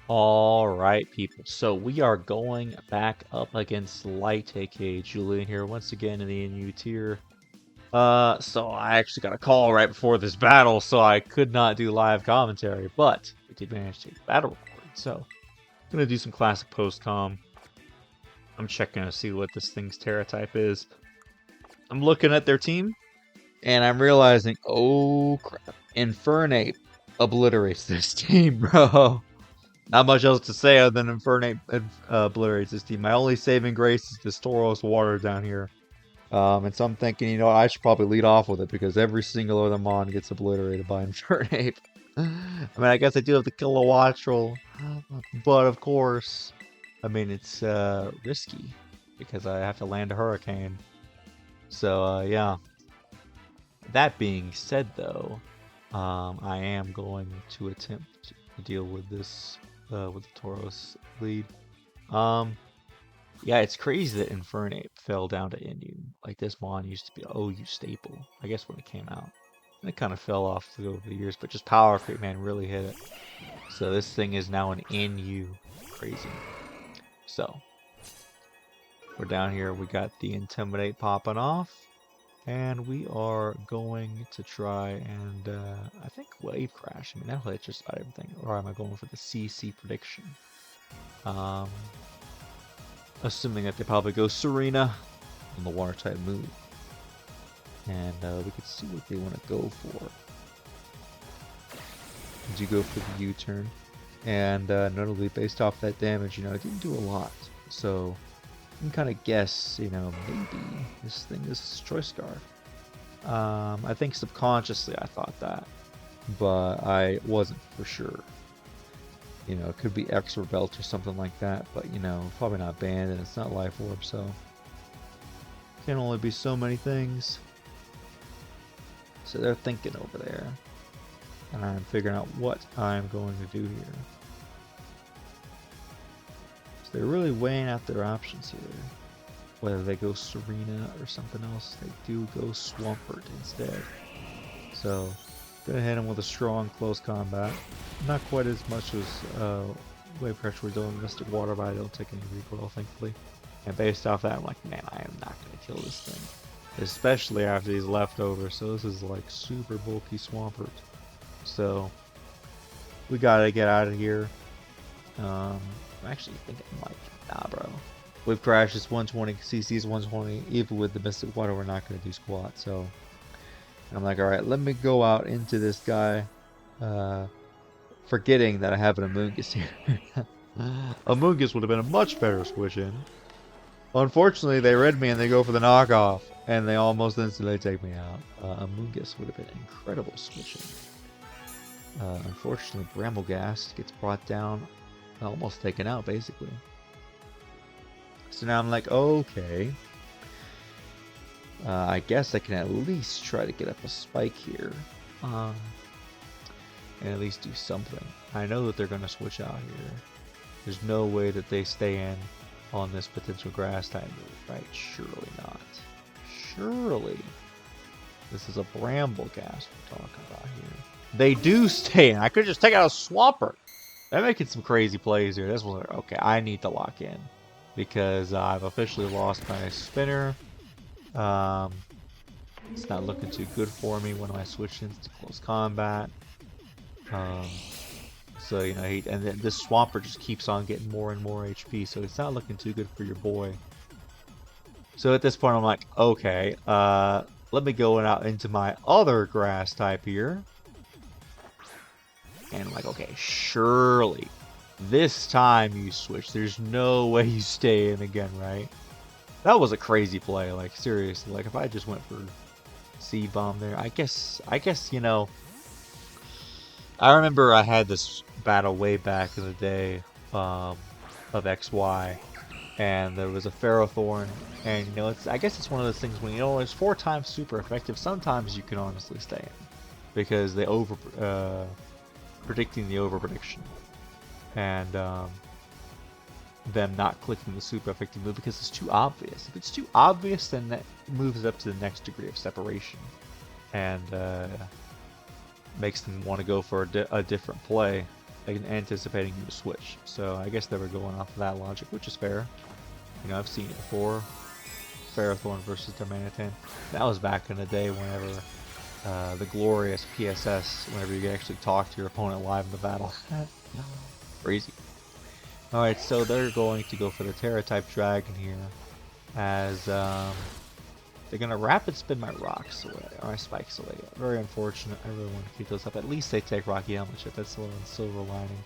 Alright, people. So we are going back up against Light, aka Julian here, once again in the NU tier. So I actually got a call right before this battle, so I could not do live commentary, but we did manage to get the battle recorded. So I'm gonna do some classic post-com. I'm checking to see what this thing's Terra type is. I'm looking at their team, and I'm realizing, oh crap, Infernape obliterates this team, bro. Not much else to say other than Infernape obliterates this team. My only saving grace is this Tauros water down here. And so I'm thinking, you know what, I should probably lead off with it because every single other mon gets obliterated by Infernape. I mean, I guess I do have the Kilowattrel, but of course, I mean, it's risky because I have to land a hurricane. So, yeah. That being said, though, I am going to attempt to deal with this with the Tauros lead. Um, yeah, it's crazy that Infernape fell down to NU. Like this mon used to be an OU staple, I guess when it came out. And it kind of fell off over the years, but just Power Creep, man, really hit it. So this thing is now an NU. Crazy. So, we're down here, we got the Intimidate popping off. And we are going to try and, I think Wave Crash. I mean, that'll hit just about everything. Or am I going for the CC prediction? Assuming that they probably go Serena on the water type move. And we could see what they want to go for. Do go for the U-turn. And notably, based off that damage, you know, it didn't do a lot. So, you can kind of guess, you know, maybe this thing is Choice Scarf. I think subconsciously I thought that, but I wasn't for sure. You know, it could be X or Belt or something like that, but you know, probably not banned and it's not Life Orb, so can only be so many things. So they're thinking over there, and I'm figuring out what I'm going to do here. So they're really weighing out their options here. Whether they go Serena or something else, they do go Swampert instead. So, gonna hit him with a strong close combat. Not quite as much as Wave Crash we're doing Mystic Water, but I don't take any recoil, thankfully. And based off that, I'm like, man, I am not gonna kill this thing. Especially after these leftovers, so this is like super bulky Swampert. So, we gotta get out of here. I'm actually thinking like, nah bro. Wave Crash is 120, CC is 120, even with the Mystic Water we're not going to do squat, so I'm like, alright, let me go out into this guy, forgetting that I have an Amoonguss here. Amoonguss would have been a much better switch in. Unfortunately, they read me and they go for the knockoff, and they almost instantly take me out. Amoonguss would have been incredible switching. Unfortunately, Bramblegast gets brought down, almost taken out, basically. So now I'm like, okay. I guess I can at least try to get up a spike here. And at least do something. I know that they're going to switch out here. There's no way that they stay in on this potential grass type move, right? Surely not. Surely. This is a Bramblegast we're talking about here. They do stay in. I could just take out a Swampert. They're making some crazy plays here. This was okay, I need to lock in. Because I've officially lost my spinner. It's not looking too good for me when I switch into close combat. So, you know, and then this Swampert just keeps on getting more and more HP, so it's not looking too good for your boy. So at this point I'm like, okay, let me go out into my other grass type here. And I'm like, okay, surely this time you switch. There's no way you stay in again, right? That was a crazy play, like seriously. Like if I just went for C-bomb there, I guess, you know, I remember I had this battle way back in the day of XY, and there was a Ferrothorn, and you know, I guess it's one of those things when you know it's 4 times super effective. Sometimes you can honestly stay in because they predicting the over prediction. And them not clicking the super effective move because it's too obvious. If it's too obvious, then that moves it up to the next degree of separation, and makes them want to go for a different play. anticipating you to switch. So I guess they were going off of that logic, which is fair. You know, I've seen it before. Ferrothorn versus Darmanitan. That was back in the day whenever the glorious PSS, whenever you could actually talk to your opponent live in the battle. Crazy. Alright, so they're going to go for the Terra-type Dragon here, as they're going to Rapid Spin my rocks away, or my spikes away. Very unfortunate. I really want to keep those up. At least they take Rocky Helmet Chip. That's a little silver lining.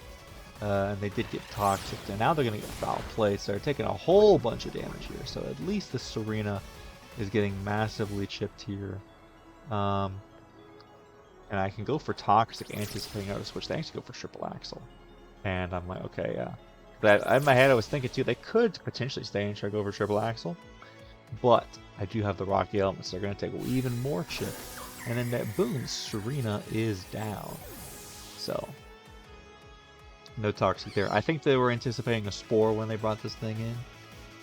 And they did get toxic, and now they're going to get foul play, so they're taking a whole bunch of damage here. So at least the Serena is getting massively chipped here. And I can go for toxic, anticipating out of switch. They actually go for triple axle. And I'm like, okay, yeah. But in my head, I was thinking too, they could potentially stay and try to go for triple axle. But I do have the Rocky Elements, so they're going to take even more chip. And then that boom, Serena is down. So no toxic there. I think they were anticipating a Spore when they brought this thing in.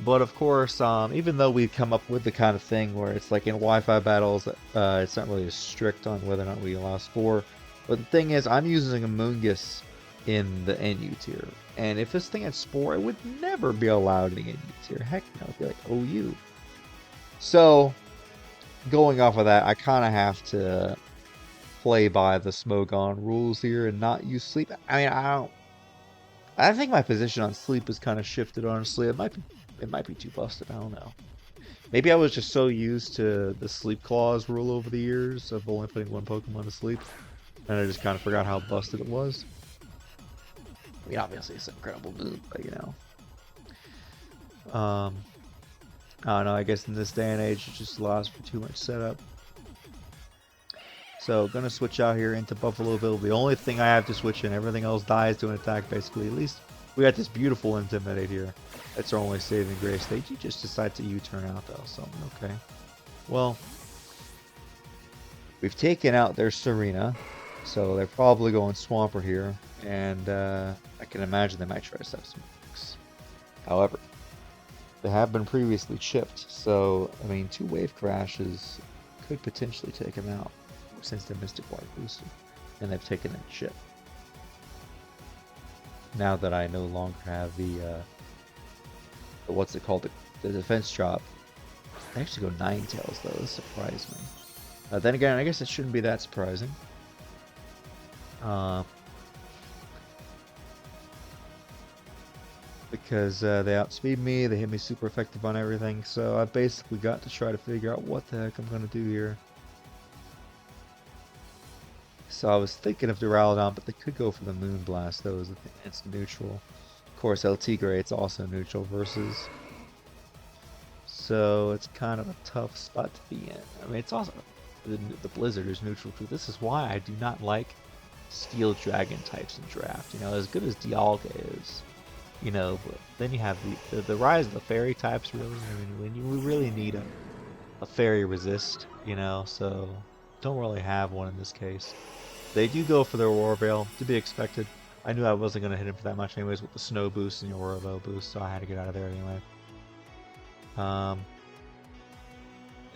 But of course, even though we've come up with the kind of thing where it's like in Wi-Fi battles, it's not really as strict on whether or not we allow Spore. But the thing is, I'm using a Moongus in the NU tier. And if this thing had Spore, it would never be allowed in the NU tier. Heck no, it'd be like OU. So, going off of that, I kind of have to play by the Smogon rules here and not use Sleep. I mean, I think my position on Sleep is kind of shifted, honestly. It might be too busted, I don't know. Maybe I was just so used to the Sleep Clause rule over the years of only putting one Pokemon to sleep, and I just kind of forgot how busted it was. I mean, obviously it's an incredible move, but you know. I don't know, I guess in this day and age it just allows for too much setup. So, gonna switch out here into Buffaloville. The only thing I have to switch in, everything else dies to an attack, basically. At least we got this beautiful Intimidate here. That's our only saving grace. They do just decide to U-turn out, though, so, okay. Well, we've taken out their Serena, so they're probably going Swampert here, and I can imagine they might try to set some rocks. However, they have been previously chipped, so, I mean, 2 Wave Crashes could potentially take them out since they're Mystic Water boosted, and they've taken a chip. Now that I no longer have the what's it called, the defense drop, I actually go Ninetales though. This surprised me. Then again, I guess it shouldn't be that surprising. Because they outspeed me, they hit me super effective on everything, so I basically got to try to figure out what the heck I'm gonna do here. So I was thinking of Duraludon, but they could go for the Moonblast, though, as it's neutral. Of course, LT it's also neutral versus. So it's kind of a tough spot to be in. I mean, it's also the Blizzard is neutral too. This is why I do not like Steel Dragon types in draft. You know, as good as Dialga is, you know, but then you have the rise of the Fairy types. Really, I mean, we really need a Fairy resist. You know, so don't really have one in this case. They do go for their Aurora Veil, to be expected. I knew I wasn't going to hit him for that much anyways with the Snow boost and the Aurora Veil boost, so I had to get out of there anyway. I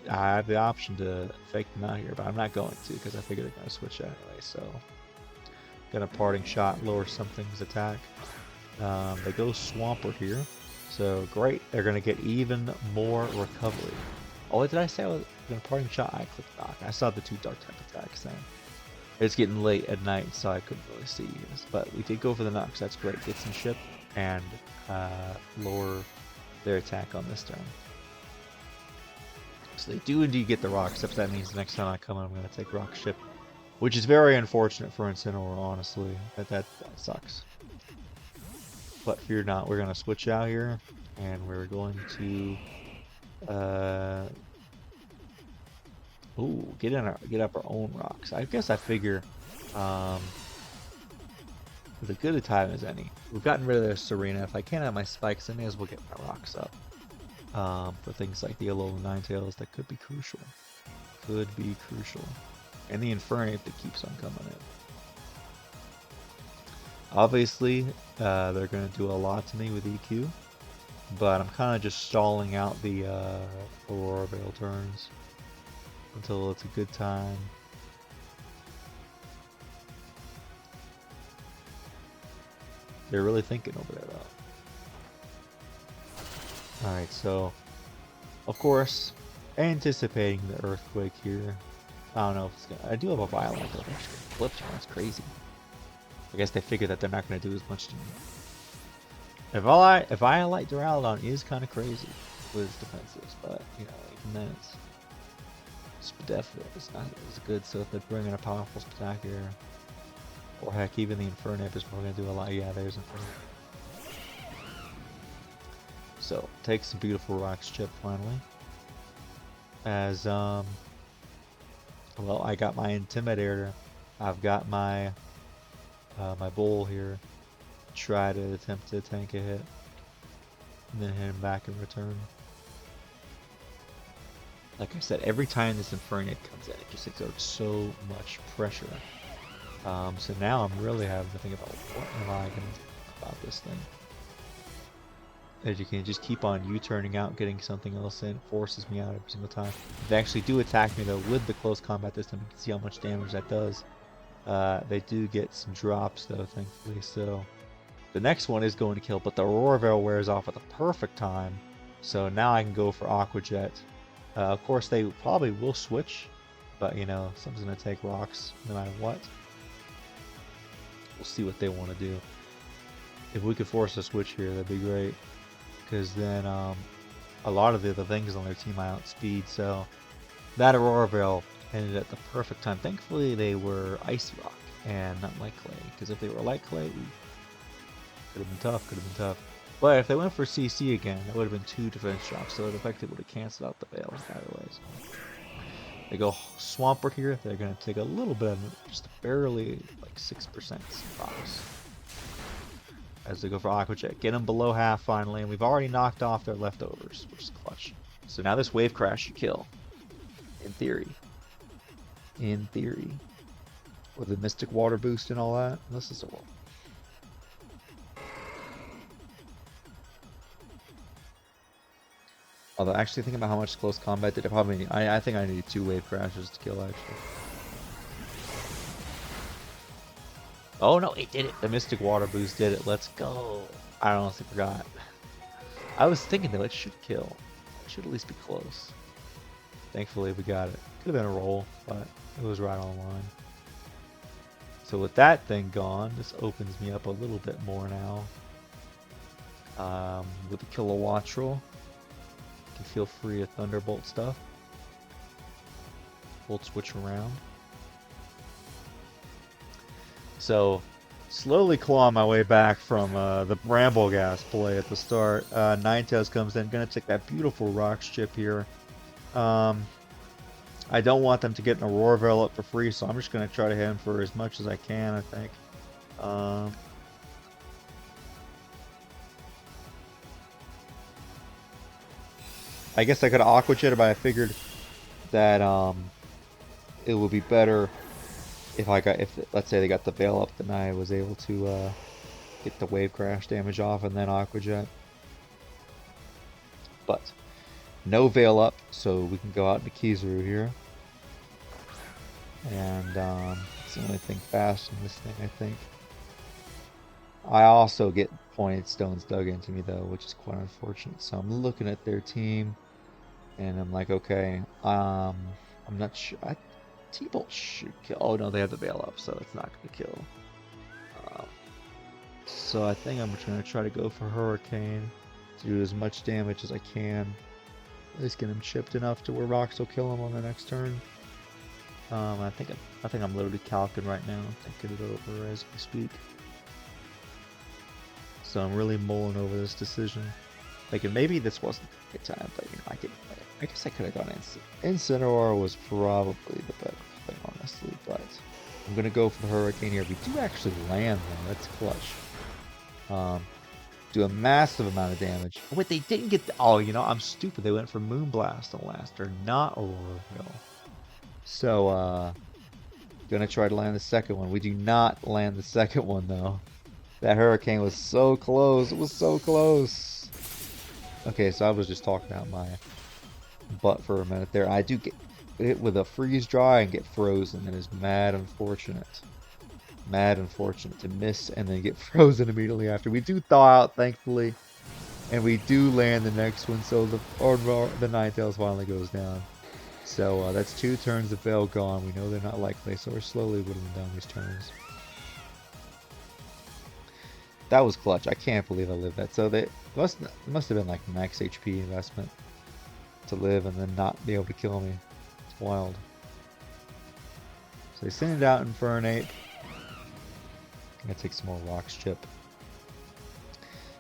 have the option to fake them out here, but I'm not going to because I figure they're going to switch anyway, so gonna Parting Shot, lower something's attack. They go Swampert here, so great. They're going to get even more recovery. Oh, what did I say? I was going to Parting Shot. I clicked Knock. I saw the 2 Dark type attacks then. It's getting late at night, so I couldn't really see this. But we did go for the Knock, so that's great. Get some chip and lower their attack on this turn. So they do indeed get the Rock, except that means the next time I come in, I'm going to take Rock Chip. Which is very unfortunate for Incineroar, honestly. That sucks. But fear not, we're going to switch out here, and we're going to get up our own rocks. I guess I figure as good a time as any. We've gotten rid of their Serena. If I can't have my spikes, I may as well get my rocks up. For things like the Alolan Ninetales, that could be crucial. And the Infernape that keeps on coming in. Obviously, they're going to do a lot to me with EQ, but I'm kind of just stalling out the Aurora Veil turns until it's a good time. They're really thinking over there, though. Alright, so, of course, anticipating the earthquake here. I don't know if it's gonna... I do have a violent though. They actually flipped him. That's crazy. I guess they figured that they're not going to do as much to me. If I like Duraludon is kind of crazy with his defenses, but, you know, even then it's definitely it's not as good. So if they bring in a powerful Spectacular, or heck, even the Infernape is probably going to do a lot. Yeah, there's Infernape. So, take some beautiful rocks chip finally. As, well, I got my Intimidator. I've got my, my Bull here. Try to attempt to tank a hit. And then hit him back in return. Like I said, every time this Infernape comes in, it just exerts so much pressure. So now I'm really having to think about what am I going to do about this thing. As you can just keep on U-turning out, getting something else in, forces me out every single time. If they actually do attack me though with the close combat this time, you can see how much damage that does. They do get some drops though, thankfully, so the next one is going to kill, but the Aurora Veil wears off at the perfect time, so now I can go for Aqua Jet. Of course, they probably will switch, but you know, someone's going to take rocks no matter what. We'll see what they want to do. If we could force a switch here, that'd be great, because then a lot of the other things on their team I outspeed, so that Aurora Veil ended at the perfect time. Thankfully, they were Icy Rock and not Light Clay, because if they were Light Clay, could have been tough. But if they went for CC again, that would have been 2 defense drops, so it effectively would have canceled out the Veil either way. So they go Swampert here, they're going to take a little bit of just barely like 6% drops. As they go for Aqua Jet, get them below half finally, and we've already knocked off their leftovers, which is clutch. So now this Wave Crash should kill. In theory. In theory. With the Mystic Water boost and all that. This is a roll. Although actually thinking about how much close combat did it probably I think I needed 2 Wave Crashes to kill actually. Oh no, it did it. The Mystic Water boost did it. Let's go. I honestly forgot. I was thinking though it should kill. It should at least be close. Thankfully we got it. Could have been a roll, but it was right on the line. So with that thing gone, this opens me up a little bit more now. With the Kilowattrel. Feel free of Thunderbolt stuff. We'll switch around. So, slowly clawing my way back from the Brambleghast play at the start. Ninetales comes in, gonna take that beautiful Rocks chip here. I don't want them to get an Aurora Veil up for free, so I'm just gonna try to hit him for as much as I can, I think. I guess I could have Aqua Jetted, but I figured that it would be better if let's say they got the Veil up, then I was able to get the Wave Crash damage off and then Aqua Jet. But no Veil up, so we can go out into Kizaru here. And it's the only thing fast in this thing, I think. I also get pointed stones dug into me though, which is quite unfortunate. So I'm looking at their team, and I'm like, okay, I'm not sure. T-Bolt should kill. Oh no, they have the Veil up, so it's not going to kill. So I think I'm just going to try to go for Hurricane to do as much damage as I can. At least get him chipped enough to where Rocks will kill him on the next turn. I think I'm literally calcing right now, thinking it over as we speak. So I'm really mulling over this decision. Like, and maybe this wasn't a good time, but you know, I guess I could have gone Incineroar was probably the better thing, honestly. But I'm gonna go for the Hurricane here. We do actually land though. That's clutch. Do a massive amount of damage. Wait, they didn't get the, oh, you know, I'm stupid. They went for Moonblast on last turn, not Aurora Veil. So, gonna try to land the second one. We do not land the second one though. That Hurricane was so close. It was so close. Okay, so I was just talking out my butt for a minute there. I do get hit with a freeze dry and get frozen. It is mad unfortunate. Mad unfortunate to miss and then get frozen immediately after. We do thaw out, thankfully, and we do land the next one, so the Ninetales finally goes down. So that's 2 turns of Veil gone. We know they're not likely, so we're slowly whittling down these turns. That was clutch. I can't believe I lived that. So they must have been like max HP investment to live and then not be able to kill me. It's wild. So they send it out infernape. I'm gonna take some more rocks chip.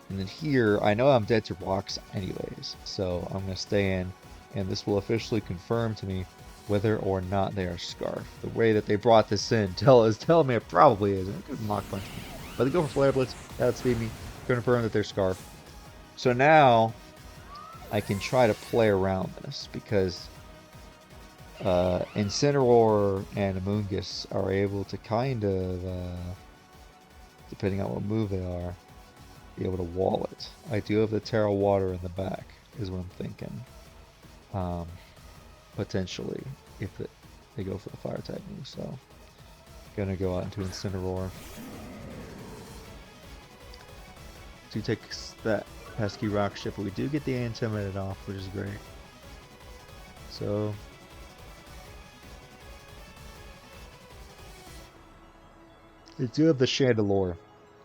And then here, I know I'm dead to rocks anyways, so I'm gonna stay in, and this will officially confirm to me whether or not they are Scarf. The way that they brought this in tell me it probably isn't. It could mock punch me. But they go for Flare Blitz, that'll speed me, confirm that they're Scarf. So now I can try to play around this because Incineroar and Amoonguss are able to kind of, depending on what move they are, be able to wall it. I do have the Terra Water in the back, is what I'm thinking. Potentially, if they go for the Fire type move, so gonna go out into Incineroar. To take that pesky rock ship, but we do get the Intimidate off, which is great. So they do have the Chandelure,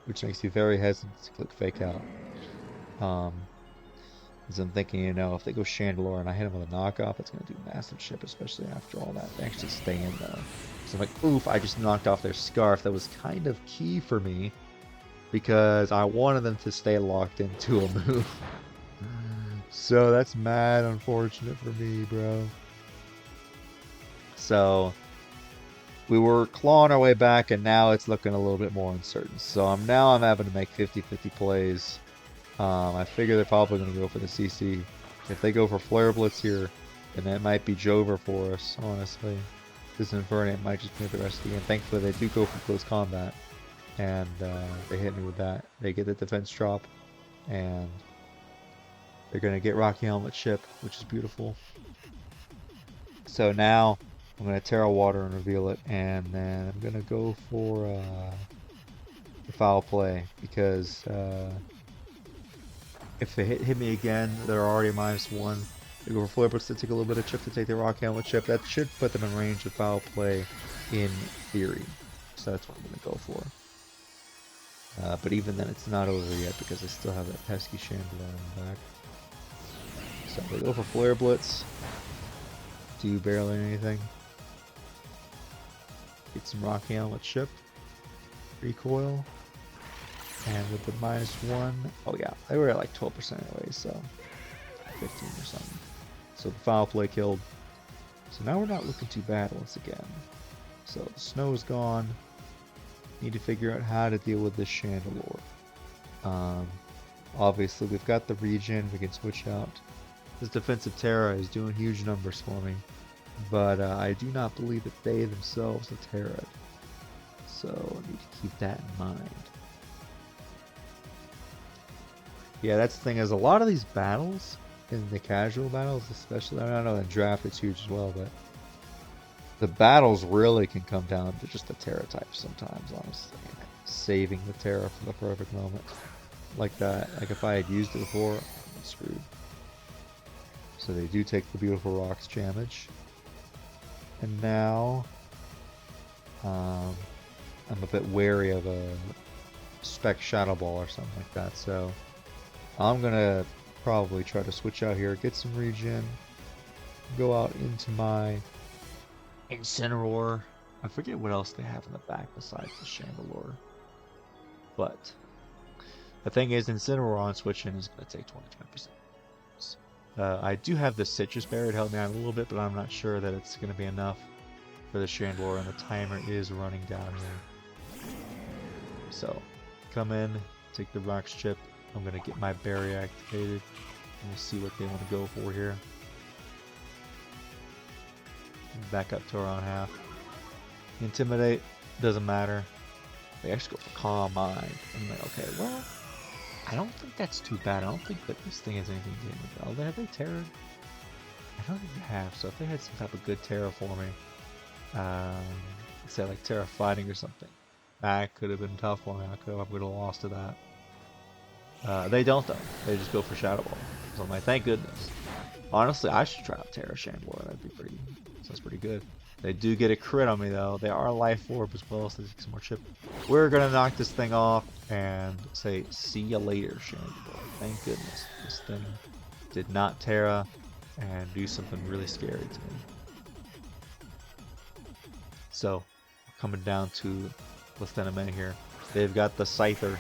which makes you very hesitant to click Fake Out. As I'm thinking, you know, if they go Chandelure and I hit him with a knockoff, it's going to do massive ship, especially after all that. They actually stay in though. So I'm like, oof, I just knocked off their Scarf. That was kind of key for me because I wanted them to stay locked into a move. So that's mad unfortunate for me, bro. So we were clawing our way back, and now it's looking a little bit more uncertain. So I'm having to make 50-50 plays. I figure they're probably going to go for the CC. If they go for Flare Blitz here, then that might be Jover for us, honestly. This Infernape might just make the rest of the game. Thankfully, they do go for close combat, and they hit me with that. They get the defense drop, and they're going to get Rocky Helmet Ship, which is beautiful. So now I'm going to Terra Water and reveal it, and then I'm going to go for the foul play, because if they hit me again, they're already -1. They go for Flare Blitz to take a little bit of chip to take the Rock Helmet chip. That should put them in range of foul play in theory. So that's what I'm going to go for. But even then, it's not over yet because I still have that pesky Chandelure in the back. So they go for Flare Blitz. Do barely anything. Get some Rock Helmet chip. Recoil. And with the -1, oh yeah, they were at like 12% anyway, so 15 or something. So the foul play killed. So now we're not looking too bad once again. So the snow is gone. Need to figure out how to deal with this Chandelure. Obviously, we've got the regen. We can switch out. This defensive Terra is doing huge numbers for me, but I do not believe that they themselves are Terra. So I need to keep that in mind. Yeah, that's the thing, is a lot of these battles, in the casual battles especially, I don't know, the draft is huge as well, but the battles really can come down to just the Terra type sometimes, honestly. Saving the Terra for the perfect moment. Like that. Like if I had used it before, I'm screwed. So they do take the beautiful rocks damage. And now I'm a bit wary of a spec Shadow Ball or something like that, so I'm gonna probably try to switch out here, get some regen, go out into my Incineroar. I forget what else they have in the back besides the Chandelure. But the thing is, Incineroar on switching is going to take 25%. I do have the Citrus Berry to help me out a little bit, but I'm not sure that it's going to be enough for the Chandelure, and the timer is running down here. So, come in, take the Rocks Chip. I'm going to get my Berry activated, and we'll see what they want to go for here. Back up to around half. Intimidate, doesn't matter. They actually go for Calm Mind. I'm like, okay, well, I don't think that's too bad. I don't think that this thing has anything to do with it. Oh, have they terrored? I don't think they have. So if they had some type of good terror for me, say like Terra Fighting or something, That could have been tough for me. I would have lost to that. They don't though. They just go for Shadow Ball. So I'm like, thank goodness. Honestly, I should try out Terra Chandler. That'd be pretty. Sounds pretty good. They do get a crit on me though. They are Life Orb as well, so they take some more chip. We're gonna knock this thing off and say, see ya later, Chandler. Thank goodness this thing did not Terra and do something really scary to me. So, coming down to less than a minute here. They've got the Scyther.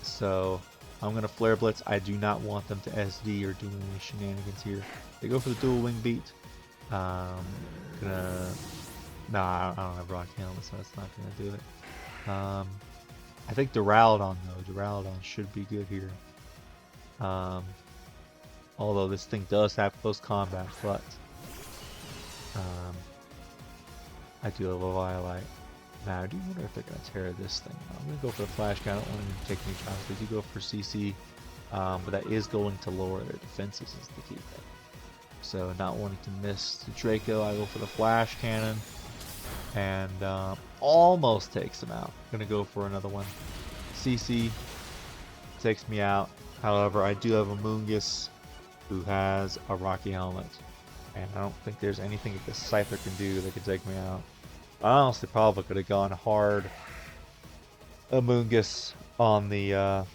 So I'm gonna Flare Blitz. I do not want them to SD or do any shenanigans here. They go for the dual wing beat. Nah, I don't have Rock Helmet, so that's not gonna do it. I think Duraludon though. Duraludon should be good here. Although this thing does have close combat, but I do have a Violet. Now I do wonder if they're gonna tear this thing. I'm gonna go for the Flash Cannon. I don't want to take any chances. They do go for CC, but that is going to lower their defenses is the key thing. So not wanting to miss the Draco, I go for the Flash Cannon, and almost takes him out. Gonna go for another one. CC takes me out. However, I do have a Moongus who has a Rocky Helmet, and I don't think there's anything that this Scyther can do that can take me out. I honestly probably could have gone hard Amoonguss on the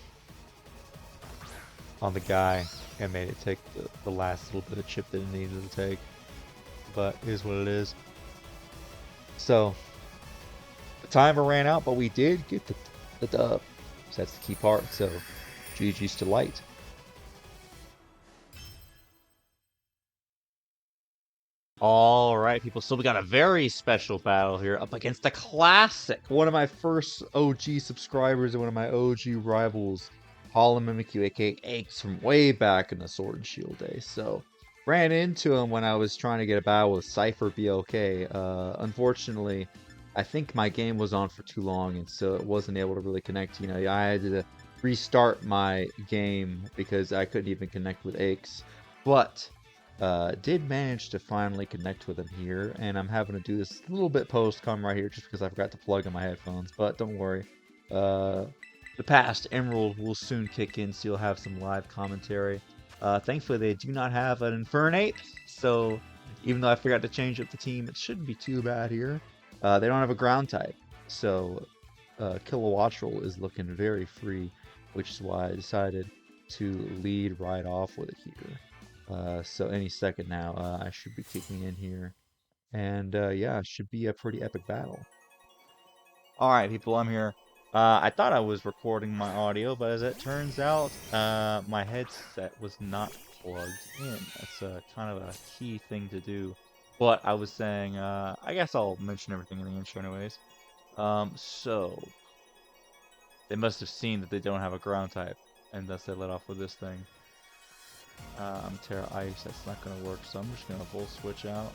guy and made it take the last little bit of chip that it needed to take. But it is what it is. So the timer ran out, but we did get the dub. So that's the key part. So GG's to Light. All right, people. So we got a very special battle here up against the classic, one of my first OG subscribers and one of my OG rivals, Holland Mimikyu, aka Aches, from way back in the Sword and Shield days. So ran into him when I was trying to get a battle with Cypher BLK. Unfortunately, I think my game was on for too long, and so it wasn't able to really connect. You know, I had to restart my game because I couldn't even connect with Aches, but did manage to finally connect with him here, and I'm having to do this a little bit post-com right here just because I forgot to plug in my headphones, but don't worry. The past Emerald will soon kick in, so you'll have some live commentary. Thankfully, they do not have an Infernape, so even though I forgot to change up the team, it shouldn't be too bad here. They don't have a ground type, so Kilowattrel is looking very free, which is why I decided to lead right off with it here. So any second now, I should be kicking in here. And yeah, it should be a pretty epic battle. Alright, people, I'm here. I thought I was recording my audio, but as it turns out, my headset was not plugged in. That's kind of a key thing to do. But I was saying, I guess I'll mention everything in the intro anyways. So, they must have seen that they don't have a ground type, and thus they let off with this thing. Terra Ice, that's not going to work, so I'm just going to full switch out.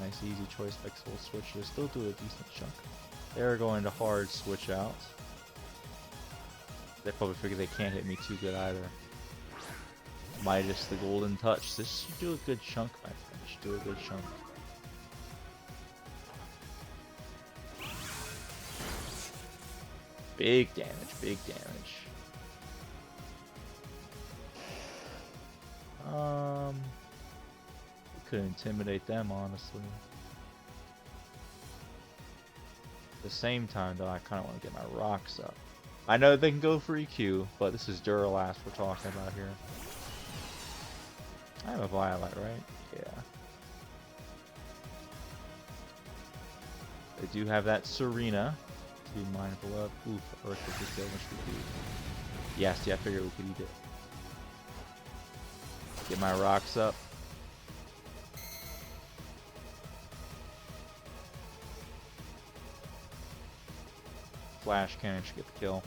Nice easy choice picks full switch. They still do a decent chunk. They're going to hard switch out. They probably figure they can't hit me too good either. Midas the golden touch. This should do a good chunk, my friend. Should do a good chunk. Big damage, big damage. Could intimidate them, honestly. At the same time, though, I kind of want to get my rocks up. I know they can go for EQ, but this is Duralast we're talking about here. I have a Violet, right? Yeah. They do have that Serena to be mindful of. Oof, Earth would just kill, which we do. Yes, yeah, I figured we could eat it. Get my rocks up. Flash Cannon should get the kill.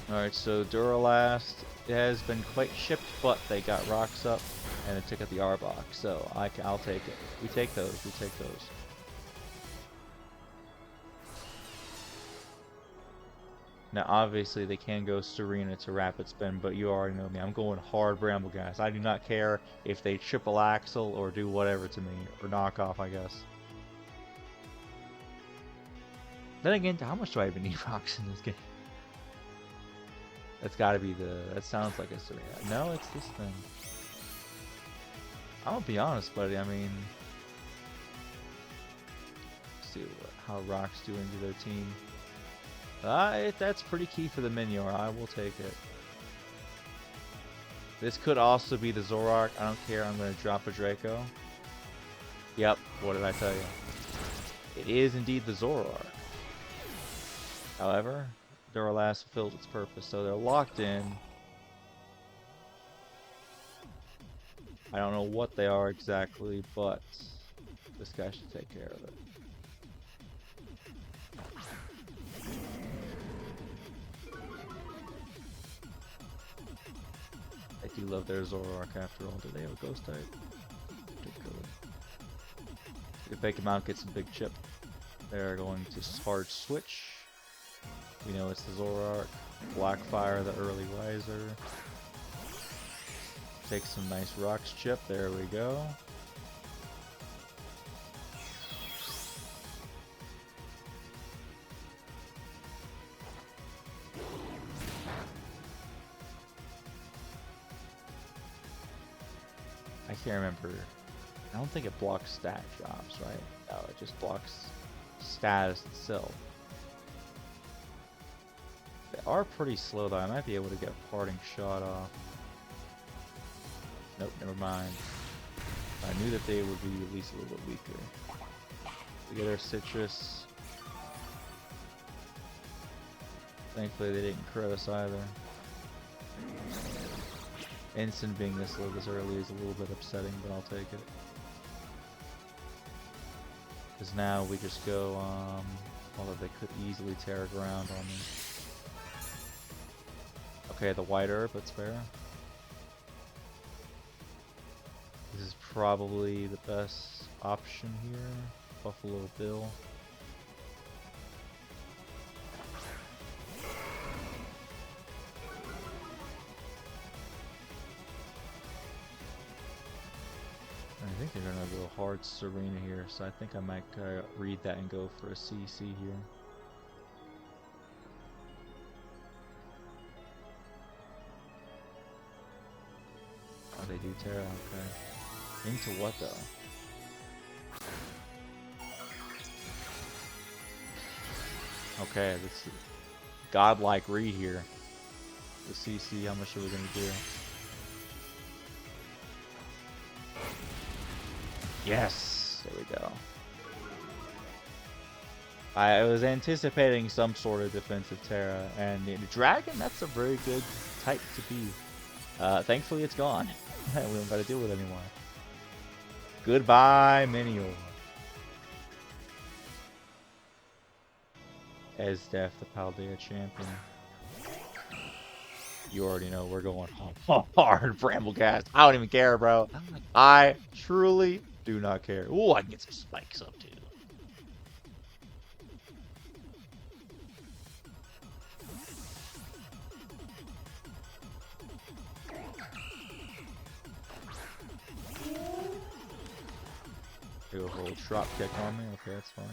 Alright, so Duralast has been quite shipped, but they got rocks up and they took out the Arbok, so I'll take it. We take those, we take those. Now, obviously, they can go Serena to Rapid Spin, but you already know me. I'm going hard Bramble Gas. I do not care if they triple axle or do whatever to me. Or knock off, I guess. Then again, how much do I even need rocks in this game? That's gotta be the... That sounds like a Serena. No, it's this thing. I'm gonna be honest, buddy. I mean... Let's see how rocks do into their team. That's pretty key for the Minior. I will take it. This could also be the Zoroark. I don't care. I'm going to drop a Draco. Yep. What did I tell you? It is indeed the Zoroark. However, Duralast fulfills its purpose, so they're locked in. I don't know what they are exactly, but this guy should take care of it. I do love their Zoroark after all. Do they have a ghost type? Particularly. If they come out, get some big chip. They're going to hard switch. We know it's the Zoroark. Blackfire, the early riser. Take some nice rocks chip. There we go. I can't remember. I don't think it blocks stat drops, right? No, it just blocks status itself. They are pretty slow though. I might be able to get a parting shot off. Nope, never mind. I knew that they would be at least a little bit weaker. We get our citrus. Thankfully they didn't crit us either. Instant being this early is a little bit upsetting, but I'll take it. Because now we just go, although they could easily tear ground on me. Okay, the white herb, that's fair. This is probably the best option here. Buffalo Bill. I think they're gonna go hard Serena here, so I think I might read that and go for a CC here. Oh, they do Terra, okay. Into what though? Okay, this is godlike read here. The CC, how much are we gonna do? Yes! There we go. I was anticipating some sort of defensive Terra, and the Dragon, that's a very good type to be. Thankfully it's gone. We don't gotta deal with it anymore. Goodbye, Minior. Esdeath, the Paldea champion. You already know we're going hard. Bramblecast. I don't even care, bro. I truly do not care. Ooh, I can get some spikes up too. Do a whole drop kick on me. Okay, that's fine.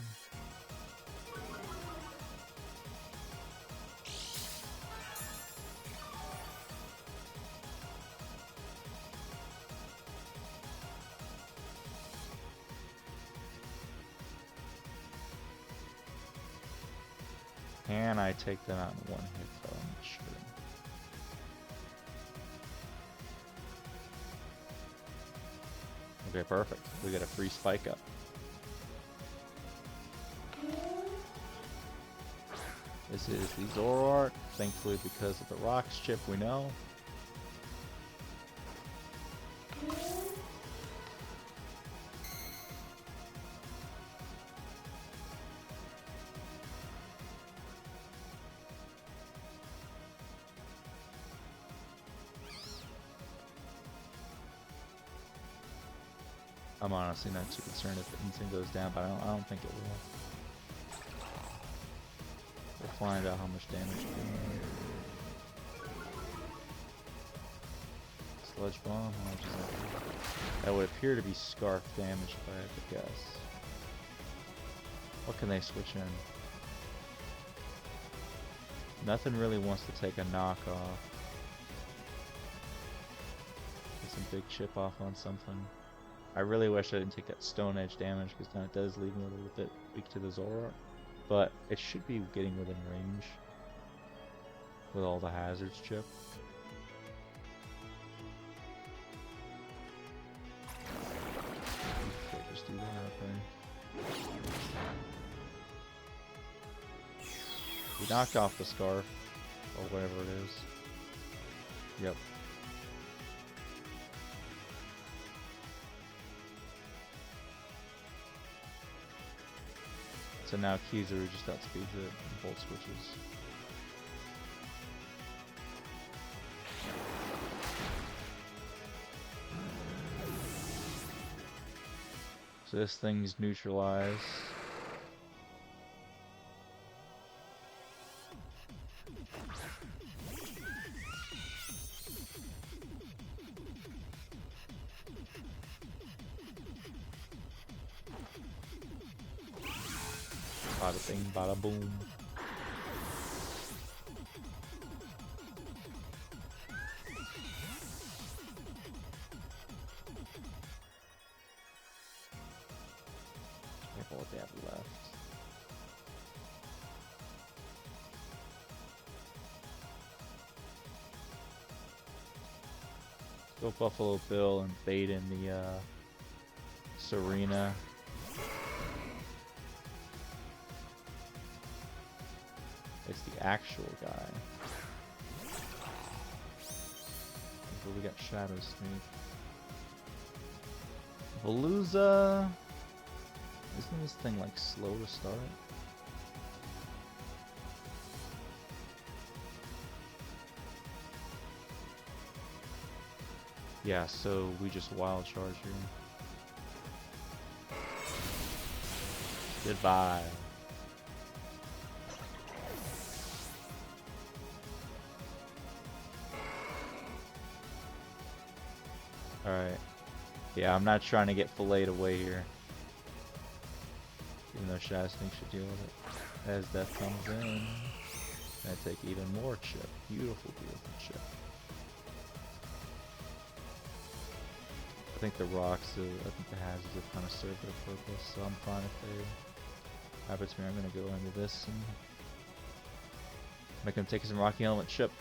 Can I take them out in one hit though? I'm not sure. Okay, perfect. We get a free spike up. This is the Zoroark, thankfully because of the rocks chip we know. I'm honestly not too concerned if the instant goes down, but I don't think it will. find out how much damage you're doing. Sludge bomb, how much is that? That would appear to be scarf damage if I had to guess. What can they switch in? Nothing really wants to take a knockoff. Get some big chip off on something. I really wish I didn't take that stone edge damage because then it does leave me a little bit weak to the Zora. But it should be getting within range with all the hazards chip. Just do that, okay. We knocked off the scarf, or whatever it is. Yep. So now Kizaru just outspeeds it and bolt switches. So this thing's neutralized. Bada bing, bada boom. Careful what they have left. Go Buffalo Bill and bait in the Serena. It's the actual guy. But we got Shadow Sneak. Veluza. Isn't this thing like slow to start? Yeah, so we just wild charge here. Goodbye. Alright. Yeah, I'm not trying to get filleted away here. Even though Shadow Sneak should deal with it. As death comes in, I take even more chip. Beautiful, beautiful chip. I think the rocks, I think the hazards have kind of served their purpose, so I'm fine if they happen to me. I'm going to go into this and make them take some Rocky Element chip.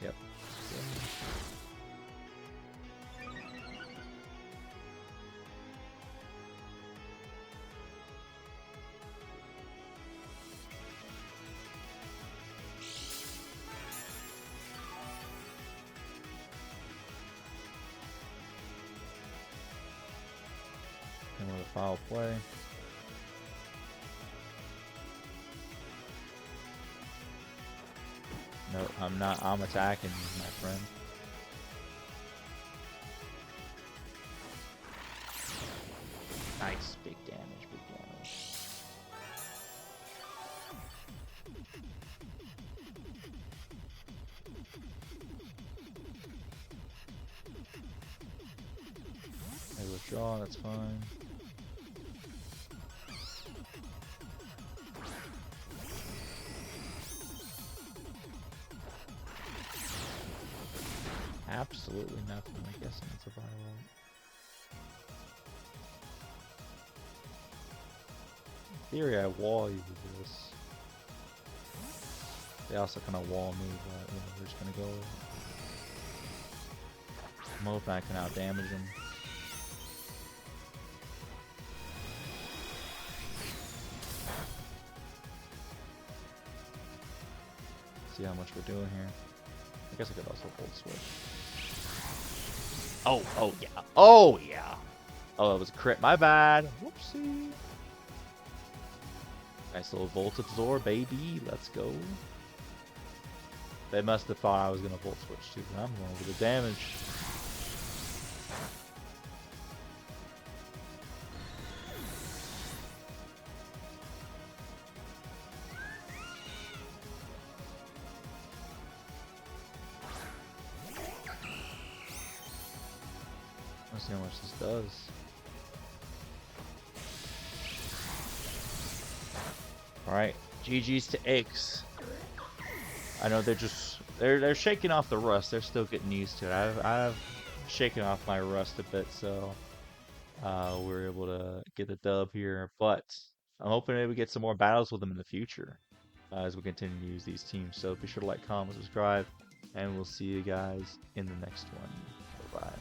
Yep. And with a foul play. No, I'm not. I'm attacking you, my friend. Nice. Big damage, big damage. I withdraw, that's fine. Absolutely nothing. I guess it's a violent. In theory, I wall you with this. They also kind of wall me, but you know, we're just gonna go. I'm hoping I can out damage them. See how much we're doing here. I guess I could also hold switch. Oh yeah. Oh yeah. Oh, that was a crit. My bad. Whoopsie. Nice little Volt Absorb, baby. Let's go. They must have thought I was gonna Volt Switch too, but I'm going with the damage. Let's see how much this does. Alright, GG's to X. I know they're shaking off the rust. They're still getting used to it. I've shaken off my rust a bit, so we're able to get the dub here. But I'm hoping that we get some more battles with them in the future as we continue to use these teams. So be sure to like, comment, subscribe, and we'll see you guys in the next one. Bye bye.